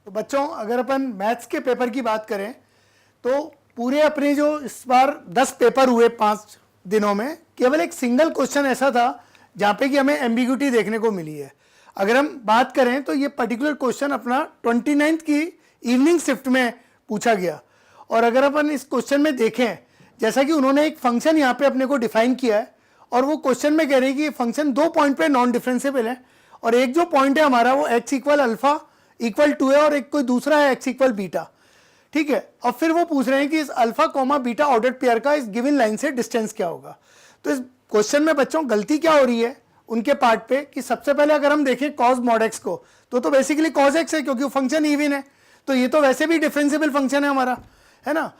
तो बच्चों अगर अपन मैथ्स के पेपर की बात करें तो पूरे अपने जो इस बार 10 पेपर हुए 5 दिनों में, केवल एक सिंगल क्वेश्चन ऐसा था जहाँ पे कि हमें एम्बिग्यूटी देखने को मिली है। अगर हम बात करें तो ये पर्टिकुलर क्वेश्चन अपना 29th की इवनिंग शिफ्ट में पूछा गया। और अगर अपन इस क्वेश्चन में देखें, जैसा कि उन्होंने एक फंक्शन यहाँ पे अपने को डिफाइन किया है और वो क्वेश्चन में कह रहे हैं कि फंक्शन 2 पॉइंट पे नॉन डिफरेंशिएबल है और एक जो पॉइंट है हमारा वो x इक्वल अल्फा इक्वल 2 है और एक कोई दूसरा है x इक्वल बीटा। ठीक है, और फिर वो पूछ रहे हैं कि इस alpha comma beta ordered pair का इस गिवन लाइन से डिस्टेंस क्या होगा। तो इस क्वेश्चन में बच्चों गलती क्या हो रही है उनके पार्ट पे कि सबसे पहले अगर हम देखें cos mod x को तो बेसिकली cos x है क्योंकि वो फंक्शन इवन है, तो ये तो वैसे भी डिफरेंशिएबल फंक्शन है हमारा, है ना।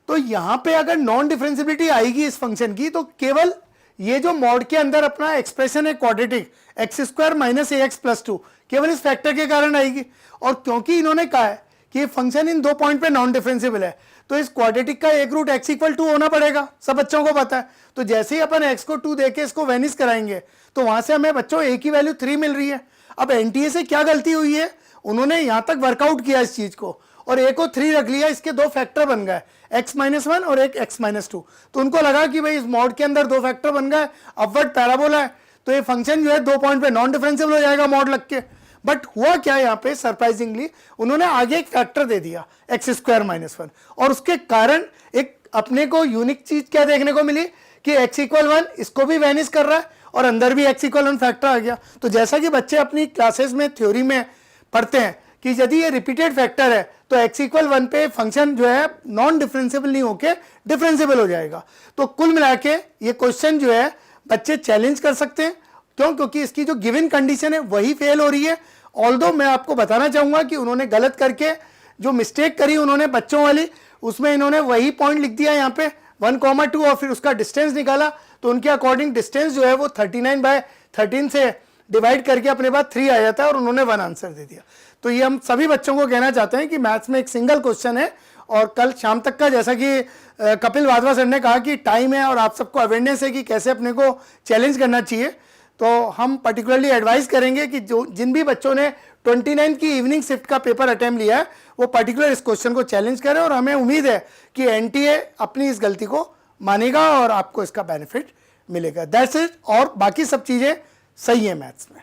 तो यहाँ पे अगर नॉन डिफरेंशिएबिलिटी आएगी इस फंक्शन की तो केवल ये जो मॉड के अंदर अपना एक्सप्रेशन है क्वाड्रेटिक एक्स स्क्वायर माइनस ए एक्स प्लस 2 केवल इस फैक्टर के कारण आएगी। और क्योंकि इन्होंने कहा है कि ये फंक्शन इन 2 पॉइंट पे नॉन डिफरेंशिएबल है तो इस क्वाड्रेटिक का एक रूट x इक्वल 2 होना पड़ेगा, सब बच्चों को पता है। तो जैसे ही अपन x को 2 देके इसको वेनिश कराएंगे तो वहां से हमें बच्चों a की वैल्यू 3 मिल रही है। अब एनटीए से क्या गलती हुई है, उन्होंने यहां तक वर्कआउट किया इस चीज को और a को 3 रख लिया, इसके 2 फैक्टर बन गए x-1 और एक x-2। तो उनको लगा कि भाई इस मॉड के अंदर 2 फैक्टर बन गए, अपवर्ड पैराबोला है तो ये फंक्शन जो है 2 पॉइंट पे नॉन डिफरेंशिएबल हो जाएगा मॉड लग के। बट हुआ क्या यहाँ पे, सरप्राइजिंगली उन्होंने आगे एक फैक्टर दे दिया x²-1 और उसके कारण एक अपने को यूनिक चीज क्या देखने को मिली कि x=1 इसको भी वैनिश कर रहा है और अंदर भी x=1 फैक्टर आ गया। तो जैसा कि बच्चे अपनी क्लासेस में थ्योरी में पढ़ते हैं कि यदि ये रिपीटेड फैक्टर है तो x=1 पे फंक्शन जो है नॉन डिफरेंशिएबल नहीं होके डिफरेंशिएबल हो जाएगा। तो कुल मिला के ये क्वेश्चन जो है बच्चे चैलेंज कर सकते हैं, क्यों, क्योंकि इसकी जो गिवन कंडीशन है वही फेल हो रही है। ऑल्दो मैं आपको बताना चाहूंगा कि उन्होंने गलत करके जो मिस्टेक करी उन्होंने बच्चों वाली, उसमें इन्होंने वही पॉइंट लिख दिया यहाँ पे 1,2 और फिर उसका डिस्टेंस निकाला तो उनके अकॉर्डिंग डिस्टेंस जो है वो 39/13 से डिवाइड करके अपने पास 3 आ जाता है और उन्होंने 1 आंसर दे दिया। तो ये हम सभी बच्चों को कहना चाहते हैं कि मैथ्स में एक सिंगल क्वेश्चन है और कल शाम तक का, जैसा कि कपिल वाधवा सर ने कहा कि टाइम है और आप सबको अवेयरनेस है कि कैसे अपने को चैलेंज करना चाहिए, तो हम पर्टिकुलरली एडवाइस करेंगे कि जो जिन भी बच्चों ने 29 की इवनिंग शिफ्ट का पेपर अटेम्प्ट लिया है वो पर्टिकुलर इस क्वेश्चन को चैलेंज करें और हमें उम्मीद है कि एनटीए अपनी इस गलती को मानेगा और आपको इसका बेनिफिट मिलेगा। दैट्स इट, और बाकी सब चीज़ें सही है मैथ्स में।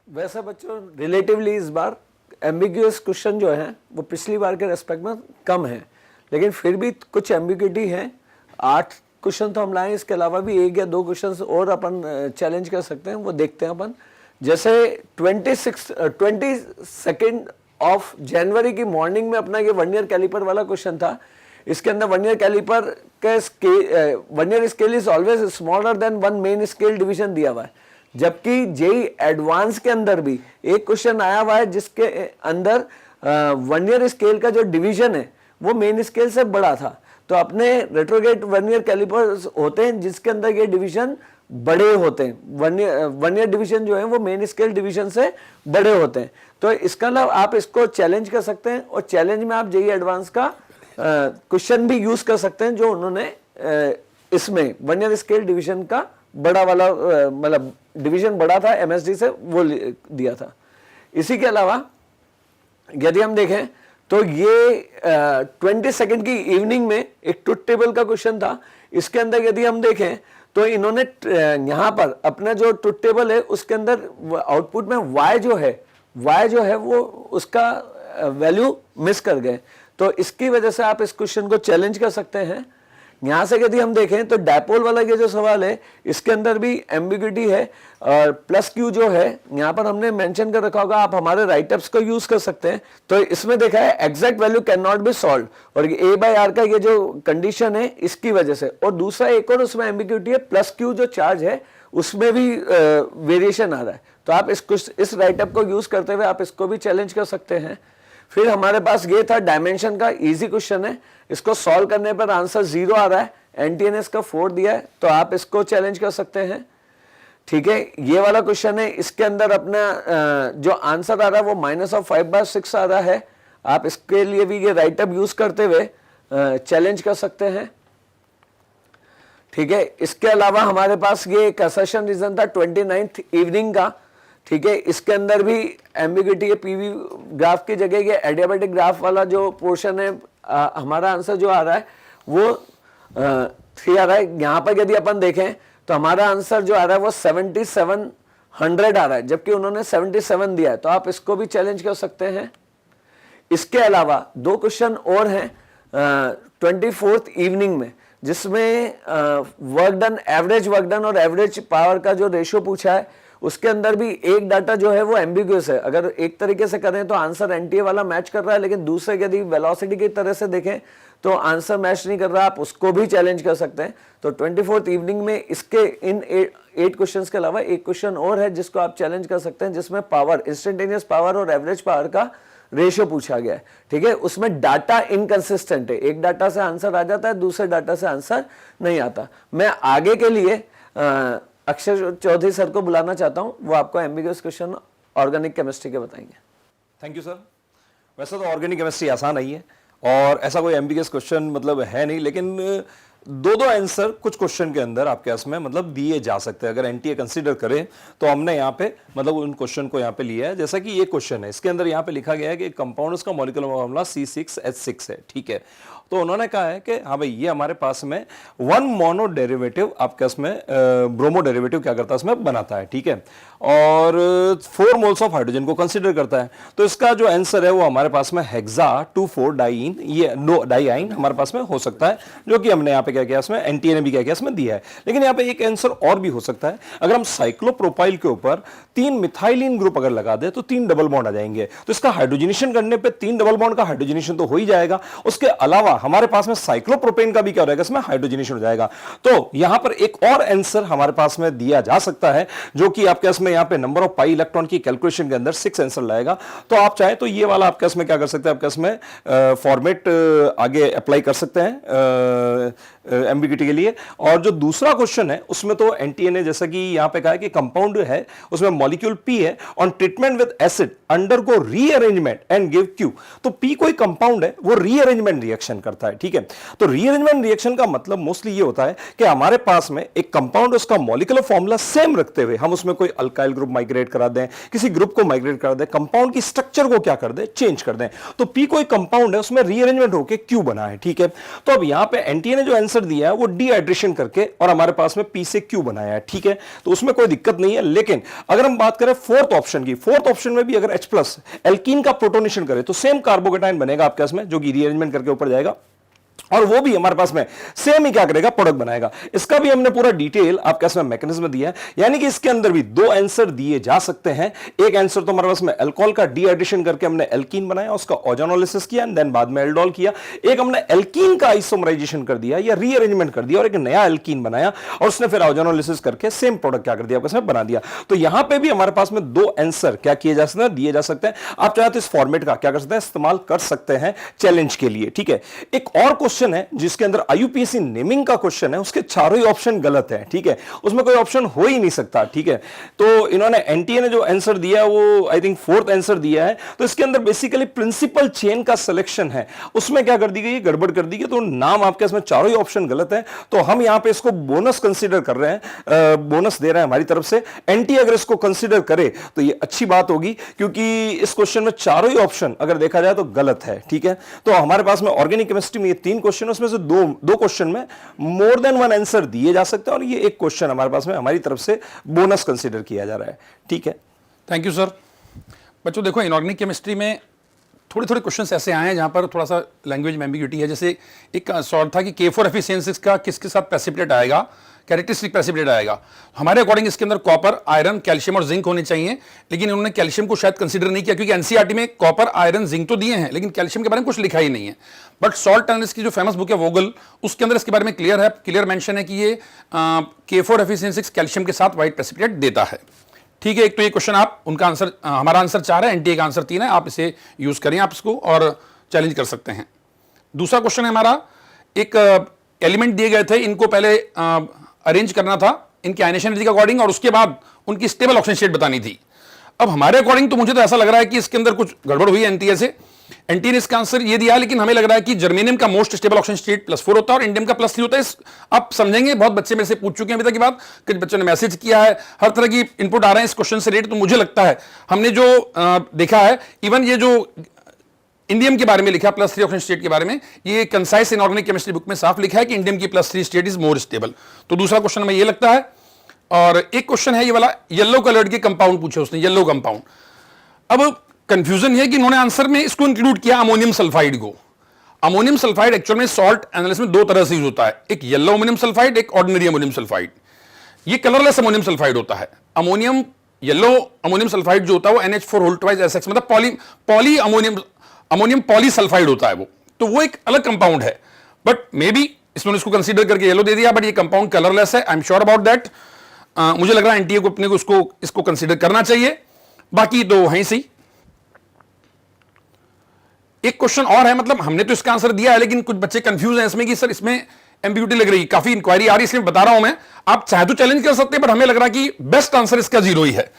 वैसे बच्चों रिलेटिवली इस बार एम्बिग्यूअस क्वेश्चन जो है वो पिछली बार के रेस्पेक्ट में कम है, लेकिन फिर भी कुछ एम्बिग्यूटी है। 8 क्वेश्चन तो हम लाए, इसके अलावा भी 1 या 2 क्वेश्चन और अपन चैलेंज कर सकते हैं, वो देखते हैं अपन। जैसे 22 ऑफ जनवरी की मॉर्निंग में अपना ये वर्नियर कैलिपर वाला क्वेश्चन था। इसके अंदर वर्नियर कैलिपर का vernier scale is always smaller than 1 main scale division दिया हुआ है, जबकि जेई एडवांस के अंदर भी एक क्वेश्चन आया हुआ है जिसके अंदर वर्नियर स्केल का जो डिवीजन है वो मेन स्केल से बड़ा था। तो अपने रेट्रोग्रेड वर्नियर कैलिपर्स होते हैं जिसके अंदर ये डिवीजन बड़े होते हैं, वर्नियर डिवीजन जो है वो मेन स्केल डिवीजन से बड़े होते हैं। तो इसका मतलब आप इसको चैलेंज कर सकते हैं और चैलेंज में आप जेई एडवांस का क्वेश्चन भी यूज कर सकते हैं जो उन्होंने इसमें वर्नियर स्केल डिवीजन का बड़ा वाला मतलब डिवीजन बड़ा था एमएसडी से वो दिया था। इसी के अलावा यदि हम देखें तो ये 22 की इवनिंग में एक ट्रुथ टेबल का क्वेश्चन था। इसके अंदर यदि हम देखें तो इन्होंने यहाँ पर अपना जो ट्रुथ टेबल है उसके अंदर आउटपुट में y जो है वो उसका वैल्यू मिस कर गए। तो इसकी वजह से आप इस क्वेश्चन को चैलेंज कर सकते हैं। यहाँ से यदि हम देखें तो डायपोल वाला ये जो सवाल है इसके अंदर भी एम्बिग्यूटी है और प्लस क्यू जो है यहाँ पर हमने मेंशन कर रखा होगा, आप हमारे राइटअप्स को यूज कर सकते हैं। तो इसमें देखा है exact value can not be solve और a/r का ये जो कंडीशन है इसकी वजह से। और दूसरा एक और उसमें एम्बिग्यूटी है, प्लस क्यू जो चार्ज है उसमें भी वेरिएशन आ रहा है। तो आप इस राइटअप को यूज करते हुए आप इसको भी चैलेंज कर सकते हैं। फिर हमारे पास ये था डायमेंशन का इजी क्वेश्चन है, इसको सॉल्व करने पर आंसर 0 आ रहा है, एनटीएनएस का 4 दिया है, तो आप इसको चैलेंज कर सकते हैं। ठीक है, ये वाला क्वेश्चन है, इसके अंदर अपना जो आंसर आ रहा है वो -5/6 आ रहा है। आप इसके लिए भी ये राइटअप यूज करते हुए चैलेंज कर सकते हैं। ठीक है, इसके अलावा हमारे पास ये एक असर्शन रीजन था 29th इवनिंग का, ठीक है, इसके अंदर भी एम्बिग्यूटी है, पीवी ग्राफ की जगह ये एडियाबेटिक ग्राफ वाला जो पोर्शन है, हमारा आंसर जो आ रहा है वो 3 आ रहा है। यहाँ पर यदि अपन देखें तो हमारा आंसर जो आ रहा है वो 7700 आ रहा है, जबकि उन्होंने 77 दिया है, तो आप इसको भी चैलेंज कर सकते हैं। इसके अलावा 2 क्वेश्चन और हैं 24th इवनिंग में, जिसमें work done, average work done और एवरेज पावर का जो रेशियो पूछा है, उसके अंदर भी एक डाटा जो है वो एम्बिग्यूअस है। अगर एक तरीके से करें तो आंसर एनटीए वाला मैच कर रहा है, लेकिन दूसरे यदि वेलोसिटी की तरह से देखें तो आंसर मैच नहीं कर रहा, आप उसको भी चैलेंज कर सकते हैं। तो 24th इवनिंग में इसके इन 8 क्वेश्चंस के अलावा एक क्वेश्चन और है जिसको आप चैलेंज कर सकते हैं, जिसमें पावर, इंस्टेंटेनियस पावर और एवरेज पावर का रेशियो पूछा गया है। ठीक है, उसमें डाटा इनकंसिस्टेंट है, एक डाटा से आंसर आ जाता है, दूसरे डाटा से आंसर नहीं आता। मैं आगे के लिए अक्षय चौधरी सर को बुलाना चाहता हूं, वो आपको एम्बिगुअस क्वेश्चन ऑर्गेनिक केमिस्ट्री के बताएंगे। Thank you sir. वैसे तो ऑर्गेनिक केमिस्ट्री आसान नहीं है और ऐसा कोई एम्बिगुअस क्वेश्चन मतलब है नहीं, लेकिन 2 आंसर कुछ क्वेश्चन के अंदर आपके इसमें मतलब दिए जा सकते हैं। अगर एनटीए कंसीडर करें तो हमने यहाँ पे मतलब उन क्वेश्चन को यहाँ पे लिया है। जैसा कि ये क्वेश्चन है, इसके अंदर यहाँ पे लिखा गया है कि कंपाउंड का मॉलिक्यूलर फॉर्मूला C6H6 है। ठीक है, तो उन्होंने कहा है कि हाँ भाई ये हमारे पास में 1 मोनो डेरिवेटिव आपके इसमें ब्रोमो डेरिवेटिव क्या करता है इसमें बनाता है। ठीक है, और 4 मोल्स ऑफ हाइड्रोजन को कंसीडर करता है। तो इसका जो आंसर है वो हमारे पास में हेक्सा 2,4 डाइइन, ये डाइआइन हमारे पास में हो सकता है, जो कि हमने यहाँ पे क्या किया इसमें एनटीए ने भी क्या किया इसमें दिया है। लेकिन यहाँ पे एक आंसर और भी हो सकता है, अगर हम साइक्लोप्रोपाइल के ऊपर 3 मिथाइलिन ग्रुप अगर लगा दे तो 3 डबल बॉन्ड आ जाएंगे। तो इसका हाइड्रोजनेशन करने पे 3 डबल बॉन्ड का हाइड्रोजनेशन तो हो ही जाएगा, उसके अलावा हमारे पास में साइक्लोप्रोपेन का भी क्या हो जाएगा इसमें हाइड्रोजनेशन हो जाएगा। तो यहां पर एक और आंसर हमारे पास में दिया जा सकता है, जो कि आपके इसमें यहां पे नंबर ऑफ पाई इलेक्ट्रॉन की कैलकुलेशन के अंदर 6 आंसर लाएगा। तो आप चाहे तो ये वाला आपके इसमें क्या कर सकते हैं, आपके इसमें फॉर्मेट आगे अप्लाई कर सकते हैं एम्बिग्यूटी के लिए। और जो दूसरा क्वेश्चन है उसमें तो एनटीए ने जैसा कि यहां पे कहा है कि कंपाउंड है उसमें मॉलिक्यूल पी है, on treatment with acid undergo rearrangement and give Q. तो पी कोई कंपाउंड है, वो रीअरेंजमेंट रिएक्शन करता है। ठीक है, तो रीअरेंजमेंट रिएक्शन का मतलब मोस्टली ये होता है कि हमारे पास में एक कंपाउंड, उसका मॉलिक्यूलर फॉर्मूला सेम रखते हुए हम उसमें कोई अल्काइल ग्रुप माइग्रेट करा दें, किसी ग्रुप को माइग्रेट करा दें, कंपाउंड की स्ट्रक्चर को क्या कर दें, चेंज कर दें। तो पी कोई कंपाउंड है, उसमें रीअरेंजमेंट होकर क्यू बना है। ठीक है, तो अब यहां पे एनटीए ने जो आंसर दिया है वो डीहाइड्रेशन करके और हमारे पास में पी से क्यू बनाया है। ठीक है, तो उसमें कोई दिक्कत नहीं है। लेकिन अगर हम बात करें फोर्थ ऑप्शन की, फोर्थ ऑप्शन में भी अगर H+ एल्कीन का प्रोटोनेशन करें तो सेम कार्बोकेटाइन बनेगा आपके इसमें, जो कि रीअरेंजमेंट करके ऊपर जाएगा, और वो भी हमारे पास में सेम ही क्या करेगा, प्रोडक्ट बनाएगा। इसका भी हमने पूरा डिटेल आपके इसमें मैकेनिज्म दिया है, यानी कि इसके अंदर भी 2 आंसर दिए जा सकते हैं। एक आंसर तो हमारे पास में अल्कोहल का डीहाइड्रेशन करके हमने एल्कीन बनाया, उसका ओजोनोलिसिस किया, देन बाद में एल्डोल किया। एक हमने एल्कीन का आइसोमराइजेशन कर दिया या रीअरेंजमेंट कर दिया और एक नया एल्कीन बनाया, और उसने फिर ओजोनोलिसिस करके सेम प्रोडक्ट क्या कर दिया, आपके इसमें बना दिया। तो यहां पे भी हमारे पास में 2 आंसर क्या किए जा सकते हैं, दिए जा सकते हैं। आप चाहे तो इस फॉर्मेट का क्या कर सकते हैं, इस्तेमाल कर सकते हैं चैलेंज के लिए। ठीक है, एक और क्वेश्चन है जिसके अंदर आईयूपीएससी नेमिंग का क्वेश्चन है, उसके चारों ही ऑप्शन गलत है। ठीक है, उसमें कोई ऑप्शन हो ही नहीं सकता। ठीक है, तो इन्होंने एनटीए ने जो आंसर दिया है वो आई थिंक 4th आंसर दिया है। तो इसके अंदर बेसिकली प्रिंसिपल चेन का सिलेक्शन है, उसमें क्या कर दी गई, गड़बड़ कर दी गई। तो नाम आपके इसमें चारों ही ऑप्शन गलत है, तो हम यहां पे इसको बोनस कंसीडर कर रहे हैं, बोनस दे रहे हैं हमारी तरफ से। एनटीए अगर इसको कंसीडर करे तो ये अच्छी बात होगी, क्योंकि इस क्वेश्चन में चारों ही ऑप्शन अगर देखा जाए तो गलत है। ठीक है, तो हमारे पास में ऑर्गेनिक केमिस्ट्री में ये 3 क्वेश्चन, उसमें से दो क्वेश्चन में मोर देन 1 आंसर दिए जा सकते हैं, और ये एक क्वेश्चन हमारे पास में हमारी तरफ से बोनस कंसीडर किया जा रहा है। ठीक है, थैंक यू सर। बच्चों देखो, इनऑर्गेनिक केमिस्ट्री में थोड़े थोड़े क्वेश्चंस ऐसे आए हैं जहां पर थोड़ा सा लैंग्वेज में एम्बिग्यूटी है। जैसे एक सवाल था कि K4Fe का किसके साथ प्रेसिपिटेट आएगा, कैरेक्टरिस्टिक प्रेसिपिटेट आएगा। हमारे अकॉर्डिंग इसके अंदर कॉपर, आयरन, कैल्शियम और जिंक होने चाहिए, लेकिन उन्होंने कैल्शियम को शायद कंसीडर नहीं किया, क्योंकि एनसीईआरटी में कॉपर, आयरन, जिंक तो दिए हैं, लेकिन कैल्शियम के बारे में कुछ लिखा ही नहीं है। बट सॉल्ट एनालिसिस की जो फेमस बुक है वोगल, उसके अंदर इसके बारे में क्लियर मेंशन है कि ये K4Fe कैल्शियम के साथ व्हाइट प्रेसिपिटेट देता है। ठीक है, एक तो ये क्वेश्चन आप उनका आंसर, हमारा आंसर 4 है, एनटीए का आंसर 3 है, आप इसे यूज करें, आप इसको और चैलेंज कर सकते हैं। दूसरा क्वेश्चन है हमारा, एक एलिमेंट दिए गए थे, इनको पहले अरेंज करना था इनकी आयनेशन एनर्जी के अकॉर्डिंग, और उसके बाद उनकी स्टेबल ऑक्सीजन स्टेट बतानी थी। अब हमारे अकॉर्डिंग तो मुझे तो ऐसा लग रहा है कि इसके अंदर कुछ गड़बड़ हुई है एनटीए से। एनटीए ने इसका आंसर ये दिया, लेकिन हमें लग रहा है कि जर्मेनियम का मोस्ट स्टेबल ऑक्सीजन स्टेट +4 होता है और इंडियम का +3 होता है। आप समझेंगे, बहुत बच्चे मेरे से पूछ चुके हैं अभी तक की बात, कुछ बच्चों ने मैसेज किया है, हर तरह की इनपुट आ रहे हैं इस क्वेश्चन से रिलेटेड। तो मुझे लगता है हमने जो देखा है, इवन ये जो इंडियम के बारे में लिखा +3 ऑक्सीजन स्टेट के बारे में, ये कंसाइज इनऑर्गेनिक केमिस्ट्री बुक में साफ लिखा है कि इंडियम की +3 स्टेट इज मोर स्टेबल। तो दूसरा क्वेश्चन हमें ये लगता है। और एक क्वेश्चन है ये वाला, येलो कलर्ड के कंपाउंड पूछे उसने, येलो कंपाउंड। अब कंफ्यूजन है कि उन्होंने आंसर में इसको इंक्लूड किया अमोनियम सल्फाइड को। अमोनियम सल्फाइड एक्चुअल में सॉल्ट एनालिसिस में दो तरह से यूज होता है, एक येलो अमोनियम सल्फाइड, एक ऑर्डिनरी अमोनियम सल्फाइड। ये कलरलेस अमोनियम सल्फाइड होता है। अमोनियम येलो अमोनियम सल्फाइड जो होता है वो NH4 मतलब पॉली अमोनियम पॉलीसल्फाइड होता है वो, तो वो एक अलग कंपाउंड है। बट मे बी इसमें इसको कंसीडर करके येलो दे दिया, बट ये कंपाउंड कलरलेस है। I am sure about that. मुझे लग रहा है एनटीए को अपने को इसको कंसीडर करना चाहिए। बाकी तो है सही। एक क्वेश्चन और है, मतलब हमने तो इसका आंसर दिया है, लेकिन कुछ बच्चे कंफ्यूज हैं इसमें कि सर इसमें एम्बिग्यूटी लग रही है, काफी इंक्वायरी आ रही है, इसलिए बता रहा हूं मैं। आप चाहे तो चैलेंज कर सकते हैं, पर हमें लग रहा है कि बेस्ट आंसर इसका 0 ही है।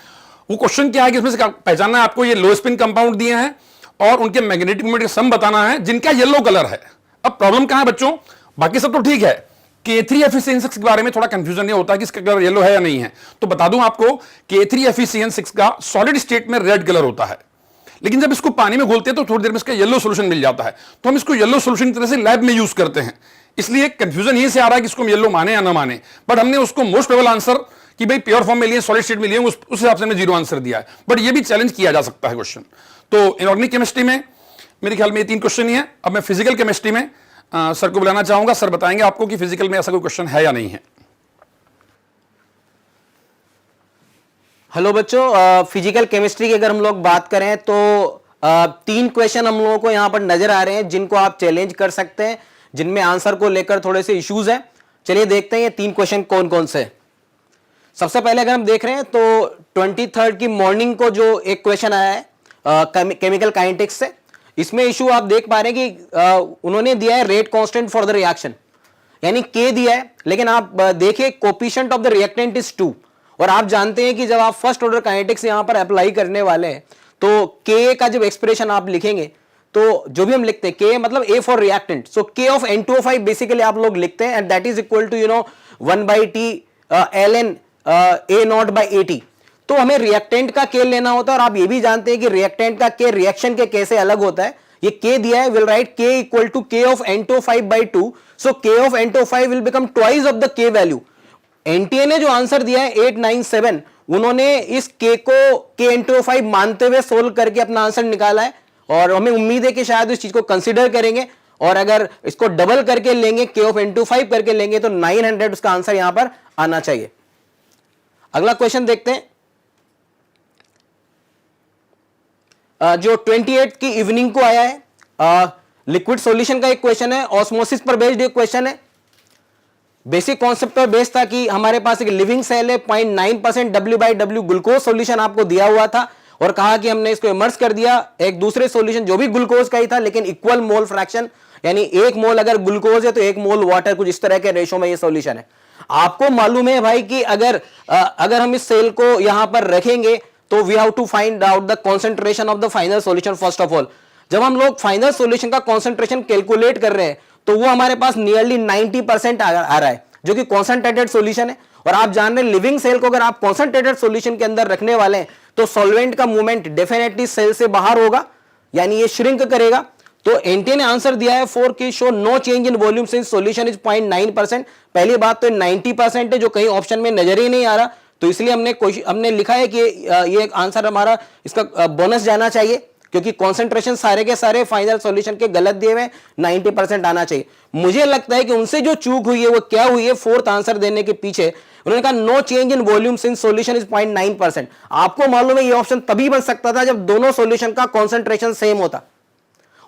वो क्वेश्चन क्या है कि इसमें से पहचानना है आपको, ये लो स्पिन कंपाउंड दिए हैं और उनके मैग्नेटिक मोमेंट का सम बताना है जिनका येलो कलर है। अब प्रॉब्लम कहां है बच्चों, बाकी सब तो ठीक है, K3FeCN6 के बारे में थोड़ा कंफ्यूजन नहीं होता कि इसका कलर येलो है या नहीं है। तो बता दूं आपको, K3FeCN6 का सॉलिड स्टेट में रेड कलर होता है, लेकिन जब इसको पानी में घोलते हैं तो थोड़ी देर में इसका येलो सोल्यूशन मिल जाता है। तो हम इसको येलो सोल्यूशन की तरह से लैब में यूज करते हैं, इसलिए कंफ्यूजन यहीं से आ रहा है कि इसको हम येलो माने या ना माने। बट हमने उसको मोस्ट प्रोबेबल आंसर कि भाई प्योर फॉर्म में लिए, सॉलिड स्टेट में लिए, उस हिसाब से हमने 0 आंसर दिया है। बट ये भी चैलेंज किया जा सकता है क्वेश्चन। तो इनऑर्गेनिक केमिस्ट्री में मेरे ख्याल में ये 3 क्वेश्चन ही है। अब मैं फिजिकल केमिस्ट्री में सर को बुलाना चाहूंगा। सर बताएंगे आपको कि फिजिकल में ऐसा कोई क्वेश्चन है या नहीं है। हेलो बच्चों, फिजिकल केमिस्ट्री की अगर हम लोग बात करें तो 3 क्वेश्चन हम लोगों को यहां पर नजर आ रहे हैं जिनको आप चैलेंज कर सकते हैं, जिनमें आंसर को लेकर थोड़े से इश्यूज हैं। चलिए देखते हैं ये 3 क्वेश्चन कौन कौन से। सबसे पहले अगर हम देख रहे हैं तो 23 की मॉर्निंग को जो एक क्वेश्चन आया है केमिकल काइनेटिक्स से, इसमें इशू आप देख पा रहे हैं कि उन्होंने दिया है rate constant for the reaction, यानी K दिया है, लेकिन आप देखिए coefficient of the reactant is 2। और आप जानते हैं कि जब आप फर्स्ट ऑर्डर काइनेटिक्स यहां पर अप्लाई करने वाले हैं तो K का जब एक्सप्रेशन आप लिखेंगे तो जो भी हम लिखते हैं K मतलब A for reactant, so K of N2O5 basically आप लोग लिखते हैं, and that is equal to 1/T ln A0/AT। तो हमें रिएक्टेंट का K लेना होता है, और आप ये भी जानते हैं कि रिएक्टेंट का K रिएक्शन के K से अलग होता है। ये K दिया है, will write K equal to K of N2O5/2, so K of N2O5 will become twice of the K value. NTA ने जो आंसर दिया है 897, उन्होंने इस K को K N2O5 मानते हुए सोल्व करके अपना आंसर निकाला है, और हमें उम्मीद है कि शायद इस चीज को कंसीडर करेंगे, और अगर इसको डबल करके लेंगे, K ऑफ N2O5 करके लेंगे, तो 900 उसका आंसर यहां पर आना चाहिए। अगला क्वेश्चन देखते हैं, जो 28 की इवनिंग को आया है, लिक्विड सॉल्यूशन का एक क्वेश्चन है, ऑस्मोसिस पर बेस्ड एक क्वेश्चन है। बेसिक कॉन्सेप्ट पर बेस्ड था कि हमारे पास एक लिविंग सेल है, 0.9% W/W ग्लूकोज सॉल्यूशन आपको दिया हुआ था, और कहा कि हमने इसको इमर्स कर दिया एक दूसरे सॉल्यूशन जो भी ग्लूकोज का ही था, लेकिन इक्वल मोल फ्रैक्शन, यानी 1 मोल अगर ग्लूकोज है तो 1 मोल वाटर, कुछ इस तरह के रेशो में ये सॉल्यूशन है। आपको मालूम है भाई कि अगर हम इस सेल को यहां पर रखेंगे तो we have to find out the concentration of the final solution. First of all, जब हम लोग फाइनल सॉल्यूशन का कॉन्सेंट्रेशन कैलकुलेट कर रहे हैं तो वो हमारे पास नियरली 90% आ रहा है, जो कि कॉन्सेंट्रेटेड सॉल्यूशन है। और आप जान रहे हैं लिविंग सेल को अगर आप कॉन्सेंट्रेटेड सॉल्यूशन के अंदर रखने वाले हैं तो सॉल्वेंट का मूवमेंट डेफिनेटली सेल से बाहर होगा, यानी ये श्रिंक करेगा। तो एनटीए ने आंसर दिया है 4K show no change in volume since solution is 0.9%। पहली बात तो 90% है, जो कहीं ऑप्शन में नजर ही नहीं आ रहा, तो इसलिए हमने लिखा है कि ये आंसर हमारा इसका बोनस जाना चाहिए, क्योंकि कॉन्सेंट्रेशन सारे के सारे फाइनल सॉल्यूशन के गलत दिए हुए, 90% आना चाहिए। मुझे लगता है कि उनसे जो चूक हुई है वो क्या हुई है, 4th आंसर देने के पीछे उन्होंने कहा no change in volume since solution is 0.9%। आपको मालूम है ये ऑप्शन तभी बन सकता था जब दोनों सॉल्यूशन का कॉन्सेंट्रेशन सेम होता।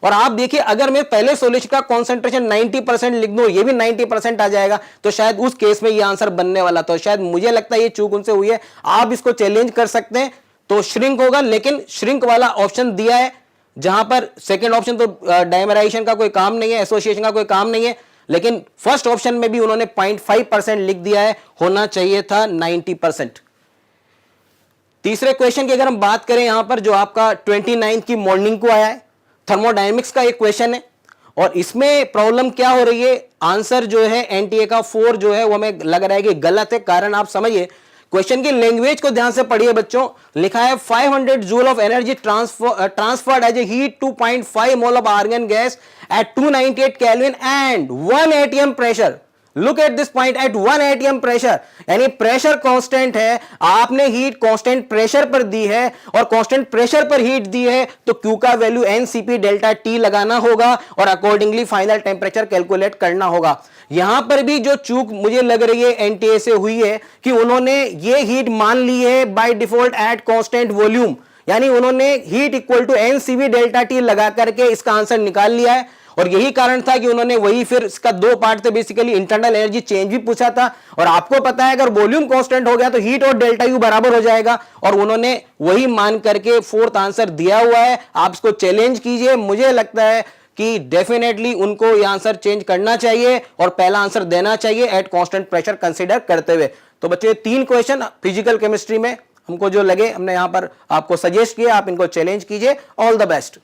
और आप देखिए, अगर मैं पहले सॉल्यूशन का कॉन्सेंट्रेशन 90% लिख दूं, ये भी 90% आ जाएगा, तो शायद उस केस में ये आंसर बनने वाला था। शायद मुझे लगता है ये चूक उनसे हुई है। आप इसको चैलेंज कर सकते हैं, तो श्रिंक होगा, लेकिन श्रिंक वाला ऑप्शन दिया है जहां पर सेकंड ऑप्शन तो डायमराइजेशन का कोई काम नहीं है, एसोसिएशन का कोई काम नहीं है, लेकिन फर्स्ट ऑप्शन में भी उन्होंने 0.5% लिख दिया है, होना चाहिए था 90%। तीसरे क्वेश्चन की अगर हम बात करें यहां पर, जो आपका 29 की मॉर्निंग को आया है, थर्मोडायनेमिक्स का एक क्वेश्चन है और इसमें प्रॉब्लम क्या हो रही है, आंसर जो है एनटीए का 4 जो है वो हमें लग रहा है कि गलत है। कारण आप समझिए, क्वेश्चन की लैंग्वेज को ध्यान से पढ़िए बच्चों। लिखा है 500 joule of energy transferred as a heat 2.5 mole of argon gas at 298 kelvin and 1 atm pressure. Look at this point, at 1 atm pressure, यानी प्रेशर कांस्टेंट है, आपने हीट कांस्टेंट प्रेशर पर दी है और कांस्टेंट प्रेशर पर हीट दी है, तो क्यू का वैल्यू एनसीपी डेल्टा टी लगाना होगा और अकॉर्डिंगली फाइनल टेम्परेचर कैलकुलेट करना होगा। यहां पर भी जो चूक मुझे लग रही है एनटीए से हुई है कि उन्होंने ये हीट मान ली है by default at constant volume, यानी उन्होंने heat equal to nCv delta T लगा करके इसका आंसर निकाल लिया है। और यही कारण था कि उन्होंने वही फिर इसका 2 पार्ट थे, बेसिकली इंटरनल एनर्जी चेंज भी पूछा था और आपको पता है अगर वॉल्यूम कांस्टेंट हो गया तो हीट और डेल्टा यू बराबर हो जाएगा और उन्होंने वही मान करके 4th आंसर दिया हुआ है। आप इसको चैलेंज कीजिए, मुझे लगता है कि डेफिनेटली उनको ये आंसर चेंज करना चाहिए और पहला आंसर देना चाहिए एट कांस्टेंट प्रेशर कंसीडर करते हुए। तो बच्चे 3 क्वेश्चन फिजिकल केमिस्ट्री में हमको जो लगे हमने यहां पर आपको सजेस्ट किया, आप इनको चैलेंज कीजिए। All the best.